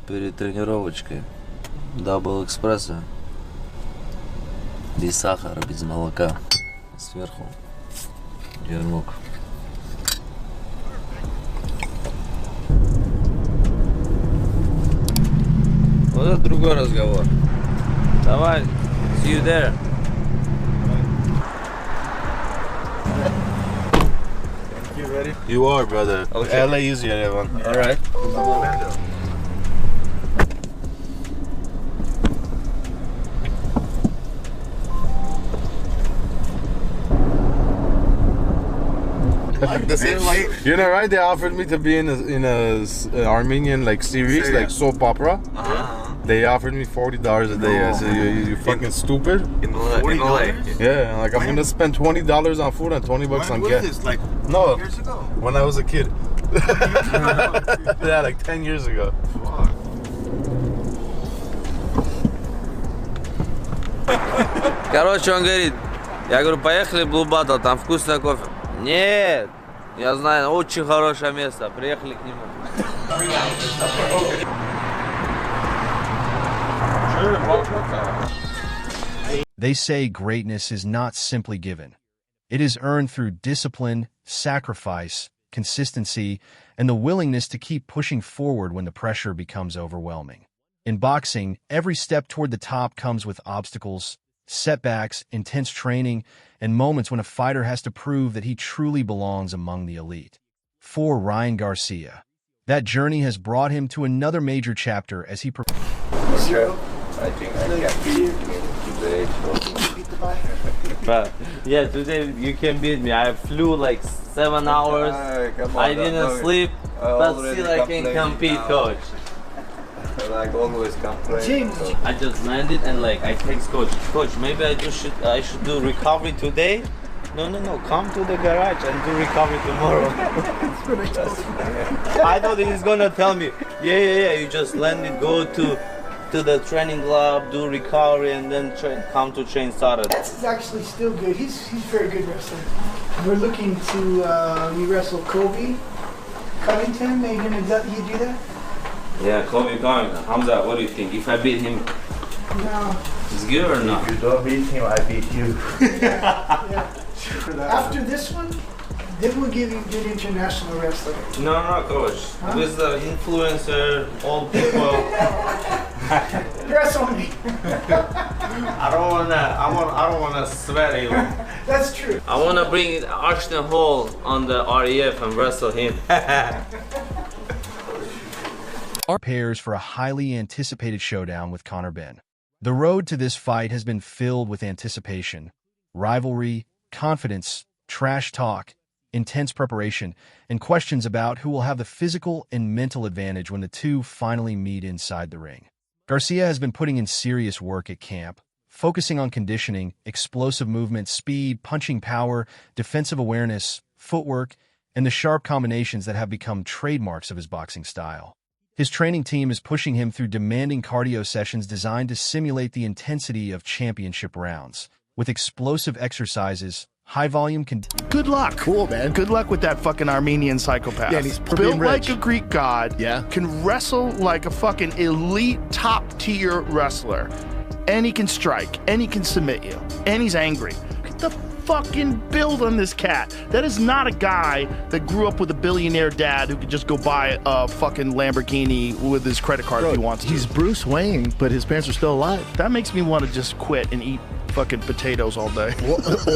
Перед тренировочкой дабл экспресса, без сахара, без молока, сверху вермук. Вот это другой разговор. Давай, see you there. You ready? You are, brother. Okay. LA is the other one. All right. Like the same, like, you know, right? They offered me to be in a Armenian like series, like soap opera. They offered me $40 a day. I said, you fucking stupid. In LA. Yeah, like I'm gonna spend $20 on food and $20 on gas. This, like No, years ago. when I was a kid. Yeah, like 10 years ago. Короче, он говорит, я говорю, поехали в Blue Bottle, там вкусный кофе. Нет, я знаю, очень хорошее место, приехали к нему. They say greatness is not simply given. It is earned through discipline, sacrifice, consistency, and the willingness to keep pushing forward when the pressure becomes overwhelming. In boxing, every step toward the top comes with obstacles, setbacks, intense training, and moments when a fighter has to prove that he truly belongs among the elite. For Ryan Garcia, that journey has brought him to another major chapter as he prepares. I think I can beat you today. But yeah, today you can beat me. I flew like 7 hours. I didn't sleep, but still I can compete, coach. Like always complain. I just landed and like I text coach, maybe I should do recovery today. No, come to the garage and do recovery tomorrow. I thought he's gonna tell me, yeah, you just landed, go to the training club, do recovery, and then come to train Saturday. That's actually still good. He's very good wrestler. We're looking to re-wrestle Kobe Covington. Are you gonna do that? Yeah, Kobe Covington. Khamzat, what do you think? If I beat him, No. it's good or not? If you don't beat him, I beat you. Yeah. After this one, then we'll give you good international wrestler. No, coach. Huh? With the influencer, old people. Wrestle me. I don't wanna sweat you. That's true. I wanna bring Ashton Hall on the REF and wrestle him. Prepares for a highly anticipated showdown with Conor Benn. The road to this fight has been filled with anticipation, rivalry, confidence, trash talk, intense preparation, and questions about who will have the physical and mental advantage when the two finally meet inside the ring. Garcia has been putting in serious work at camp, focusing on conditioning, explosive movement, speed, punching power, defensive awareness, footwork, and the sharp combinations that have become trademarks of his boxing style. His training team is pushing him through demanding cardio sessions designed to simulate the intensity of championship rounds. With explosive exercises, high-volume Good luck. Cool, man. Good luck with that fucking Armenian psychopath. Yeah, and he's built rich. like a Greek god. Yeah. Can wrestle like a fucking elite top-tier wrestler. And he can strike. And he can submit you. And he's angry. Look at the fucking build on this cat. That is not a guy that grew up with a billionaire dad who could just go buy a fucking Lamborghini with his credit card if he wants to. He's Bruce Wayne, but his parents are still alive. That makes me want to just quit and eat fucking potatoes all day.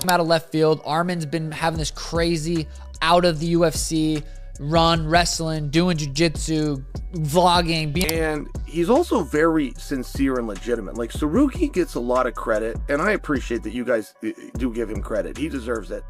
Out of left field, Arman's been having this crazy out of the UFC run, wrestling, doing jiu-jitsu, vlogging. And he's also very sincere and legitimate. Like, Tsarukyan gets a lot of credit, and I appreciate that you guys do give him credit. He deserves it.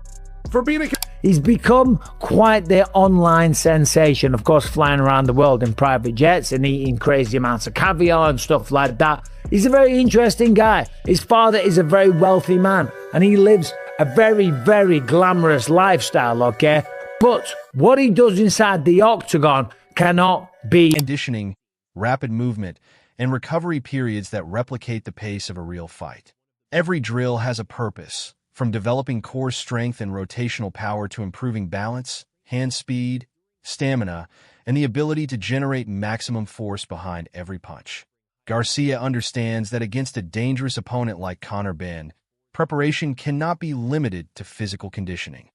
For being a... He's become quite the online sensation, of course, flying around the world in private jets and eating crazy amounts of caviar and stuff like that. He's a very interesting guy. His father is a very wealthy man, and he lives a very, very glamorous lifestyle, okay? But what he does inside the octagon cannot be conditioning, rapid movement, and recovery periods that replicate the pace of a real fight. Every drill has a purpose, from developing core strength and rotational power to improving balance, hand speed, stamina, and the ability to generate maximum force behind every punch. Garcia understands that against a dangerous opponent like Conor Benn, preparation cannot be limited to physical conditioning.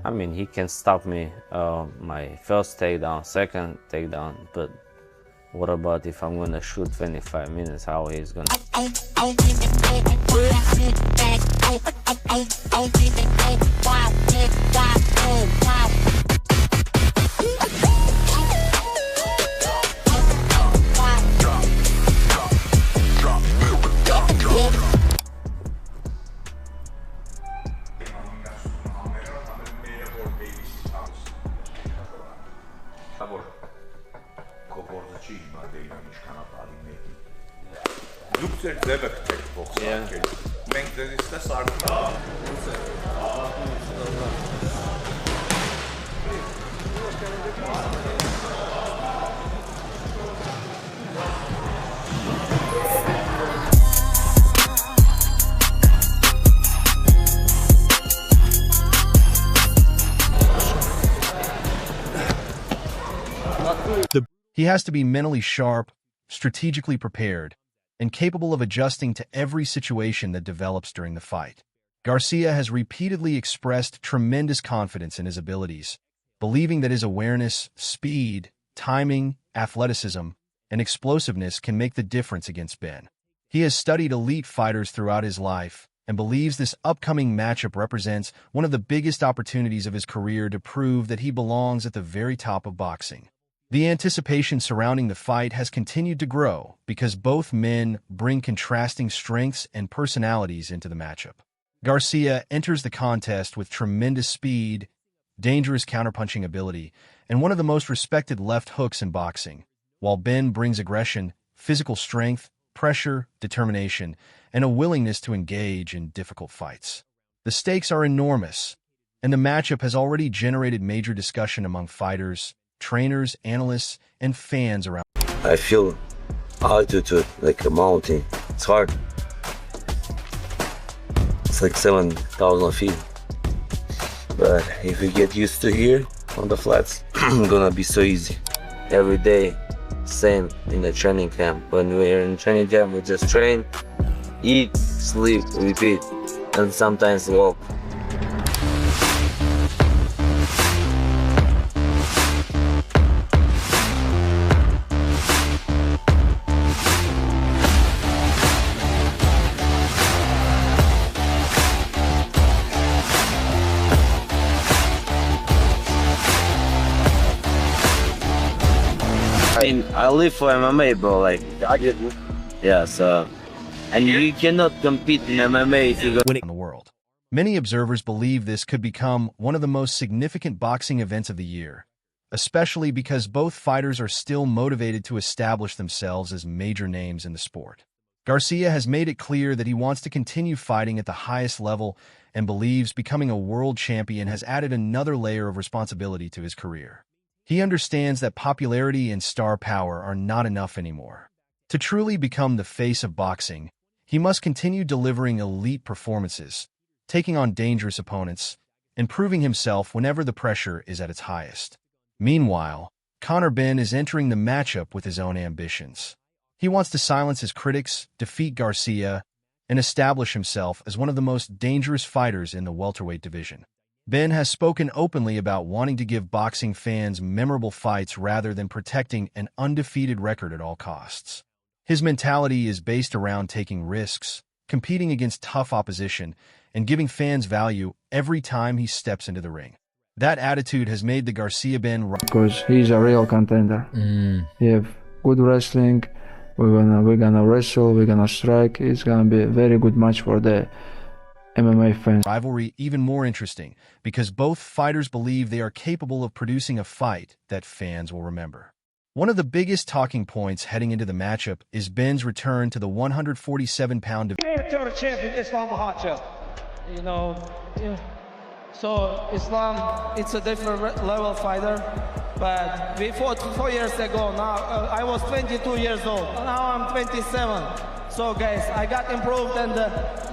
I mean, he can stop me my first takedown, second takedown, but what about if I'm gonna shoot 25 minutes? How he's gonna? He has to be mentally sharp, strategically prepared, and capable of adjusting to every situation that develops during the fight. Garcia has repeatedly expressed tremendous confidence in his abilities, believing that his awareness, speed, timing, athleticism, and explosiveness can make the difference against Benn. He has studied elite fighters throughout his life and believes this upcoming matchup represents one of the biggest opportunities of his career to prove that he belongs at the very top of boxing. The anticipation surrounding the fight has continued to grow because both men bring contrasting strengths and personalities into the matchup. Garcia enters the contest with tremendous speed, dangerous counterpunching ability, and one of the most respected left hooks in boxing, while Benn brings aggression, physical strength, pressure, determination, and a willingness to engage in difficult fights. The stakes are enormous, and the matchup has already generated major discussion among fighters, trainers, analysts, and fans around. I feel altitude like a mountain. It's hard. It's like 7,000 feet. But if we get used to here on the flats, it's gonna be so easy. Every day, same in the training camp. When we're in training camp, we just train, eat, sleep, repeat, and sometimes walk. I live for MMA, bro. Like, I didn't. Yeah, so. And you cannot compete in MMA if you go in the world. Many observers believe this could become one of the most significant boxing events of the year, especially because both fighters are still motivated to establish themselves as major names in the sport. Garcia has made it clear that he wants to continue fighting at the highest level and believes becoming a world champion has added another layer of responsibility to his career. He understands that popularity and star power are not enough anymore. To truly become the face of boxing, he must continue delivering elite performances, taking on dangerous opponents, and proving himself whenever the pressure is at its highest. Meanwhile, Conor Benn is entering the matchup with his own ambitions. He wants to silence his critics, defeat Garcia, and establish himself as one of the most dangerous fighters in the welterweight division. Benn has spoken openly about wanting to give boxing fans memorable fights rather than protecting an undefeated record at all costs. His mentality is based around taking risks, competing against tough opposition, and giving fans value every time he steps into the ring. That attitude has made the Garcia-Benn... Because he's a real contender. He have good wrestling, we're gonna wrestle, we're gonna strike. It's gonna be a very good match for the MMA fans. Rivalry even more interesting because both fighters believe they are capable of producing a fight that fans will remember. One of the biggest talking points heading into the matchup is Benn's return to the 147-pound division. Champion Islam Makhachev. So Islam, it's a different level fighter. But before 4 years ago, now I was 22 years old. Now I'm 27. So guys, I got improved, and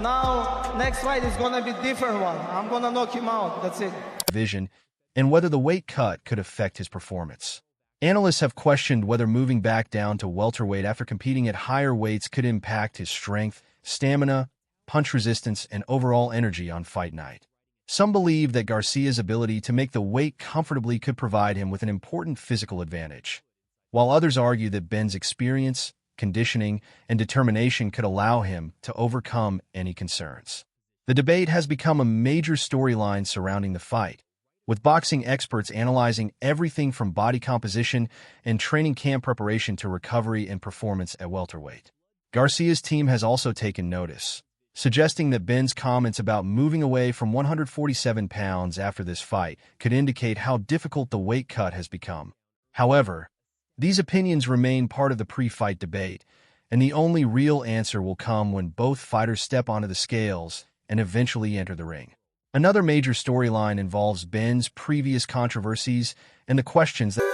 now next fight is gonna be different one. I'm gonna knock him out. That's it. Division, and whether the weight cut could affect his performance. Analysts have questioned whether moving back down to welterweight after competing at higher weights could impact his strength, stamina, punch resistance, and overall energy on fight night. Some believe that Garcia's ability to make the weight comfortably could provide him with an important physical advantage, while others argue that Ben's experience, conditioning, and determination could allow him to overcome any concerns. The debate has become a major storyline surrounding the fight, with boxing experts analyzing everything from body composition and training camp preparation to recovery and performance at welterweight. Garcia's team has also taken notice, suggesting that Ben's comments about moving away from 147 pounds after this fight could indicate how difficult the weight cut has become. However, these opinions remain part of the pre-fight debate, and the only real answer will come when both fighters step onto the scales and eventually enter the ring. Another major storyline involves Ben's previous controversies and the questions that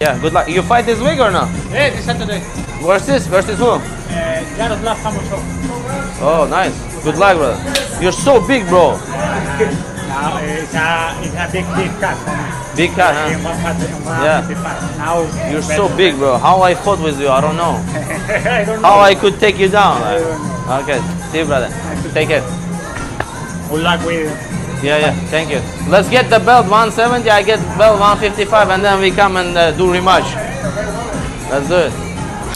Yeah, good luck. You fight this week or no? Yeah, this Saturday. Versus who? Jaroslav Hamosov. Oh, nice. Good luck, brother. You're so big, bro. Now it's a big cut. Big cut, huh? Yeah. Now you're so big, bro. How I fought with you, I don't know. I don't know. How I could take you down. Okay, see you, brother. Take it. Good luck with Yeah, thank you. Let's get the belt 170, I get belt 155, and then we come and do rematch. Let's do it.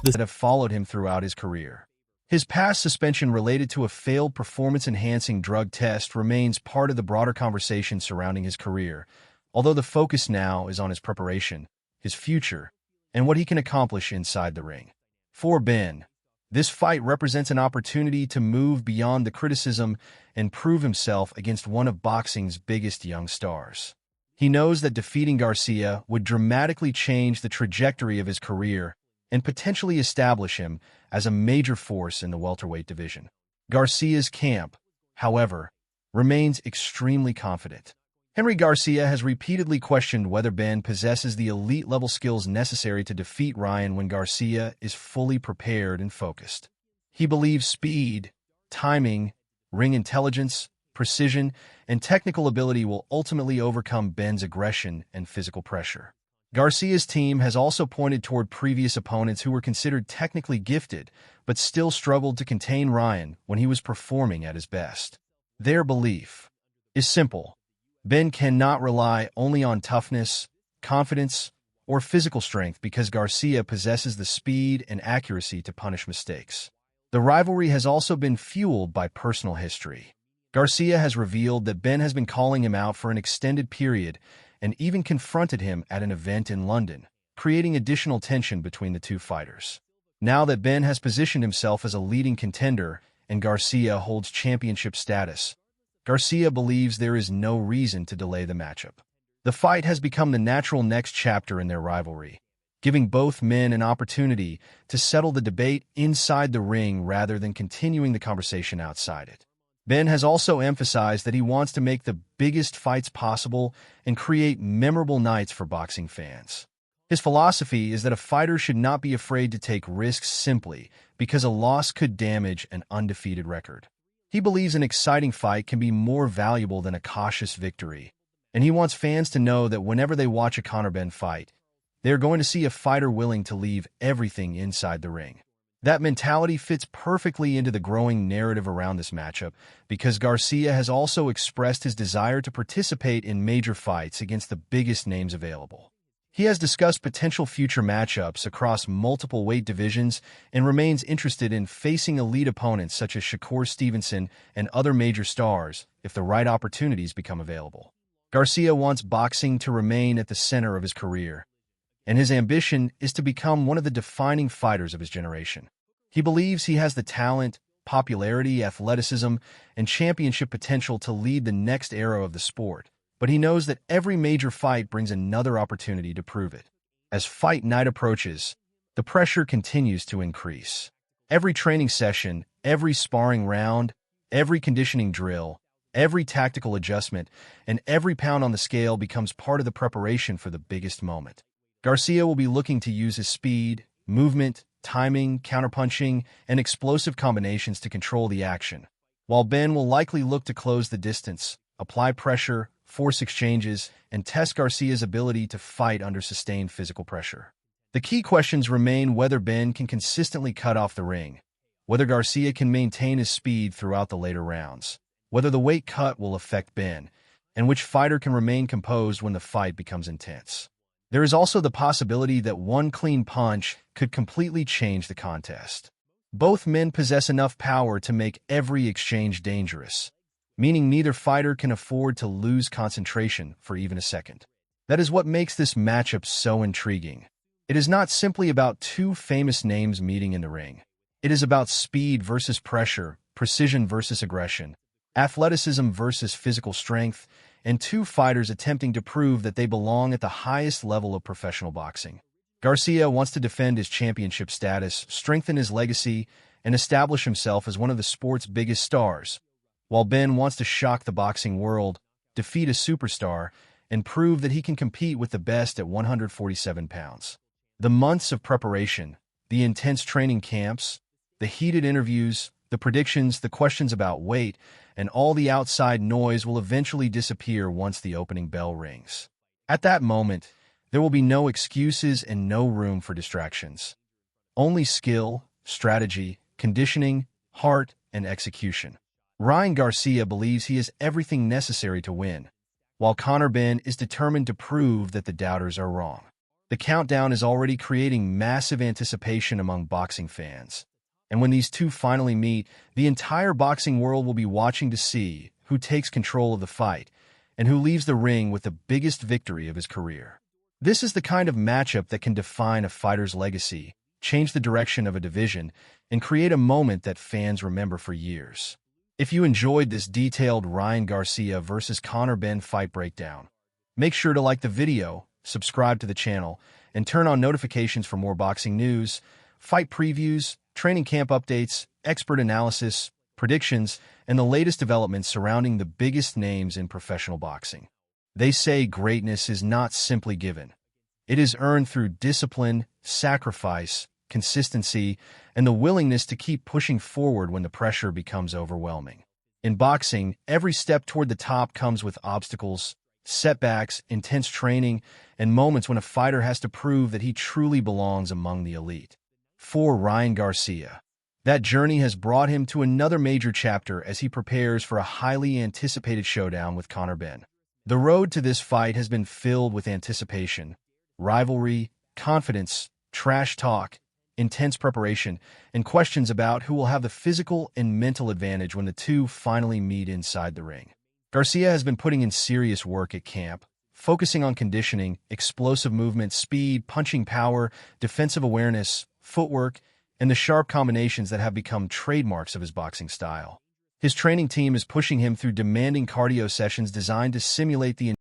That have followed him throughout his career. His past suspension related to a failed performance-enhancing drug test remains part of the broader conversation surrounding his career, although the focus now is on his preparation, his future, and what he can accomplish inside the ring. For Ben, this fight represents an opportunity to move beyond the criticism and prove himself against one of boxing's biggest young stars. He knows that defeating Garcia would dramatically change the trajectory of his career and potentially establish him as a major force in the welterweight division. Garcia's camp, however, remains extremely confident. Henry Garcia has repeatedly questioned whether Ben possesses the elite-level skills necessary to defeat Ryan when Garcia is fully prepared and focused. He believes speed, timing, ring intelligence, precision, and technical ability will ultimately overcome Ben's aggression and physical pressure. Garcia's team has also pointed toward previous opponents who were considered technically gifted but still struggled to contain Ryan when he was performing at his best. Their belief is simple. Ben cannot rely only on toughness, confidence, or physical strength because Garcia possesses the speed and accuracy to punish mistakes. The rivalry has also been fueled by personal history. Garcia has revealed that Ben has been calling him out for an extended period and even confronted him at an event in London, creating additional tension between the two fighters. Now that Ben has positioned himself as a leading contender and Garcia holds championship status, Garcia believes there is no reason to delay the matchup. The fight has become the natural next chapter in their rivalry, giving both men an opportunity to settle the debate inside the ring rather than continuing the conversation outside it. Ben has also emphasized that he wants to make the biggest fights possible and create memorable nights for boxing fans. His philosophy is that a fighter should not be afraid to take risks simply because a loss could damage an undefeated record. He believes an exciting fight can be more valuable than a cautious victory, and he wants fans to know that whenever they watch a Conor Ben fight, they're going to see a fighter willing to leave everything inside the ring. That mentality fits perfectly into the growing narrative around this matchup because Garcia has also expressed his desire to participate in major fights against the biggest names available. He has discussed potential future matchups across multiple weight divisions and remains interested in facing elite opponents such as Shakur Stevenson and other major stars if the right opportunities become available. Garcia wants boxing to remain at the center of his career, and his ambition is to become one of the defining fighters of his generation. He believes he has the talent, popularity, athleticism, and championship potential to lead the next era of the sport, but he knows that every major fight brings another opportunity to prove it. As fight night approaches, the pressure continues to increase. Every training session, every sparring round, every conditioning drill, every tactical adjustment, and every pound on the scale becomes part of the preparation for the biggest moment. Garcia will be looking to use his speed, movement, timing, counterpunching, and explosive combinations to control the action, while Ben will likely look to close the distance, apply pressure, force exchanges, and test Garcia's ability to fight under sustained physical pressure. The key questions remain whether Ben can consistently cut off the ring, whether Garcia can maintain his speed throughout the later rounds, whether the weight cut will affect Ben, and which fighter can remain composed when the fight becomes intense. There is also the possibility that one clean punch could completely change the contest. Both men possess enough power to make every exchange dangerous, meaning neither fighter can afford to lose concentration for even a second. That is what makes this matchup so intriguing. It is not simply about two famous names meeting in the ring. It is about speed versus pressure, precision versus aggression, athleticism versus physical strength, and two fighters attempting to prove that they belong at the highest level of professional boxing. Garcia wants to defend his championship status, strengthen his legacy, and establish himself as one of the sport's biggest stars, while Ben wants to shock the boxing world, defeat a superstar, and prove that he can compete with the best at 147 pounds. The months of preparation, the intense training camps, the heated interviews, the predictions, the questions about weight, and all the outside noise will eventually disappear once the opening bell rings. At that moment, there will be no excuses and no room for distractions. Only skill, strategy, conditioning, heart, and execution. Ryan Garcia believes he has everything necessary to win, while Conor Ben is determined to prove that the doubters are wrong. The countdown is already creating massive anticipation among boxing fans. And when these two finally meet, the entire boxing world will be watching to see who takes control of the fight and who leaves the ring with the biggest victory of his career. This is the kind of matchup that can define a fighter's legacy, change the direction of a division, and create a moment that fans remember for years. If you enjoyed this detailed Ryan Garcia versus Conor Ben fight breakdown, make sure to like the video, subscribe to the channel, and turn on notifications for more boxing news, fight previews, training camp updates, expert analysis, predictions, and the latest developments surrounding the biggest names in professional boxing. They say greatness is not simply given. It is earned through discipline, sacrifice, consistency, and the willingness to keep pushing forward when the pressure becomes overwhelming. In boxing, every step toward the top comes with obstacles, setbacks, intense training, and moments when a fighter has to prove that he truly belongs among the elite. For Ryan Garcia, that journey has brought him to another major chapter as he prepares for a highly anticipated showdown with Conor Ben. The road to this fight has been filled with anticipation, rivalry, confidence, trash talk, intense preparation, and questions about who will have the physical and mental advantage when the two finally meet inside the ring. Garcia has been putting in serious work at camp, focusing on conditioning, explosive movement, speed, punching power, defensive awareness, footwork, and the sharp combinations that have become trademarks of his boxing style. His training team is pushing him through demanding cardio sessions designed to simulate the